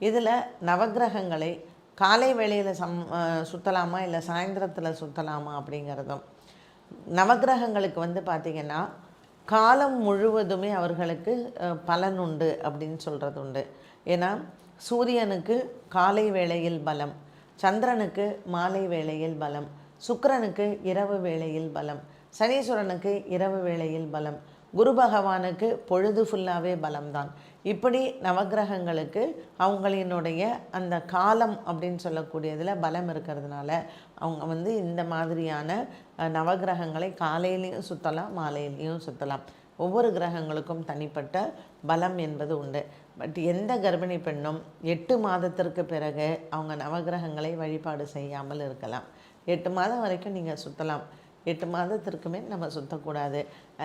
இதில் நவக்கிரகங்களை காலை வேளையில் சுற்றலாமா இல்லை சாயந்தரத்தில் சுற்றலாமா அப்படிங்கிறதும், நவக்கிரகங்களுக்கு பார்த்திங்கன்னா காலம் முழுவதுமே அவர்களுக்கு பலன் உண்டு அப்படின்னு சொல்கிறது உண்டு. ஏன்னா சூரியனுக்கு காலை வேளையில் பலம், சந்திரனுக்கு மாலை வேளையில் பலம், சுக்கிரனுக்கு இரவு வேளையில் பலம், சனீஸ்வரனுக்கு இரவு வேளையில் பலம், குரு பகவானுக்கு பொழுது ஃபுல்லாகவே பலம்தான். இப்படி நவக்கிரகங்களுக்கு அவங்களினுடைய அந்த காலம் அப்படின்னு சொல்லக்கூடியதில் பலம் இருக்கிறதுனால அவங்க இந்த மாதிரியான நவக்கிரகங்களை காலையிலையும் சுற்றலாம், மாலையிலையும் சுற்றலாம். ஒவ்வொரு கிரகங்களுக்கும் தனிப்பட்ட பலம் என்பது உண்டு. பட் எந்த கர்ப்பிணி பெண்ணும் 8 மாதத்திற்கு பிறகு அவங்க நவக்கிரகங்களை வழிபாடு செய்யாமல் இருக்கலாம். 8 மாதம் வரைக்கும் நீங்கள் சுற்றலாம், 8 மாதத்திற்குமே நம்ம சுற்றக்கூடாது.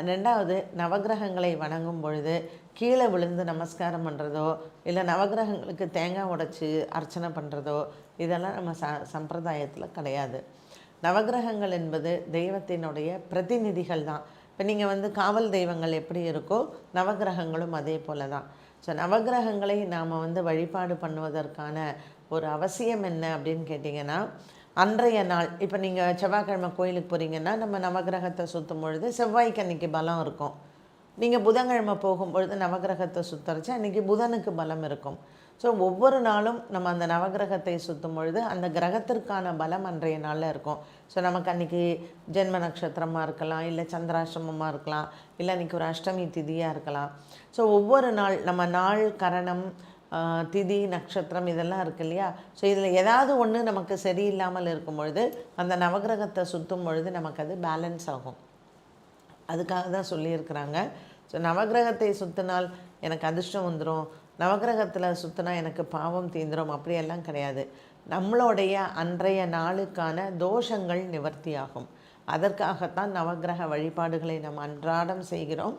2வது, நவக்கிரகங்களை வணங்கும் பொழுது கீழே விழுந்து நமஸ்காரம் பண்ணுறதோ இல்லை நவக்கிரகங்களுக்கு தேங்காய் உடைச்சி அர்ச்சனை பண்ணுறதோ இதெல்லாம் நம்ம சம்பிரதாயத்தில் கிடையாது. நவக்கிரகங்கள் என்பது தெய்வத்தினுடைய பிரதிநிதிகள் தான். இப்போ நீங்கள் காவல் தெய்வங்கள் எப்படி இருக்கோ நவக்கிரகங்களும் அதே போல தான். ஸோ நவக்கிரகங்களை நாம் வழிபாடு பண்ணுவதற்கான ஒரு அவசியம் என்ன அப்படின்னு கேட்டிங்கன்னா, அன்றைய நாள் இப்போ நீங்கள் செவ்வாய்க்கிழமை கோயிலுக்கு போகிறீங்கன்னா நம்ம நவக்கிரகத்தை சுற்றும் பொழுது செவ்வாய்க்கு அன்றைக்கி பலம் இருக்கும். நீங்கள் புதன்கிழமை போகும்பொழுது நவக்கிரகத்தை சுத்தரிச்சு அன்றைக்கி புதனுக்கு பலம் இருக்கும். ஸோ ஒவ்வொரு நாளும் நம்ம அந்த நவக்கிரகத்தை சுற்றும் பொழுது அந்த கிரகத்திற்கான பலம் அன்றைய நாளில் இருக்கும். ஸோ நமக்கு அன்றைக்கி ஜென்ம நட்சத்திரமாக இருக்கலாம், இல்லை சந்திராஷ்டமமாக இருக்கலாம், இல்லை அன்றைக்கி ஒரு அஷ்டமி திதியாக இருக்கலாம். ஸோ ஒவ்வொரு நாள் நம்ம நாள் கரணம் திதி நட்சத்திரம் இதெல்லாம் இருக்குது இல்லையா. ஸோ இதில் ஏதாவது ஒன்று நமக்கு சரியில்லாமல் இருக்கும் பொழுது அந்த நவக்கிரகத்தை சுற்றும் பொழுது நமக்கு அது பேலன்ஸ் ஆகும். அதுக்காக தான் சொல்லியிருக்கிறாங்க. ஸோ நவக்கிரகத்தை சுற்றினால் எனக்கு அதிர்ஷ்டம் வந்துடும், நவக்கிரகத்தில் சுற்றினா எனக்கு பாவம் தீந்துடும் அப்படியெல்லாம் கிடையாது. நம்மளுடைய அன்றைய நாளுக்கான தோஷங்கள் நிவர்த்தி ஆகும். அதற்காகத்தான் நவக்கிரக வழிபாடுகளை நாம் அன்றாடம் செய்கிறோம்.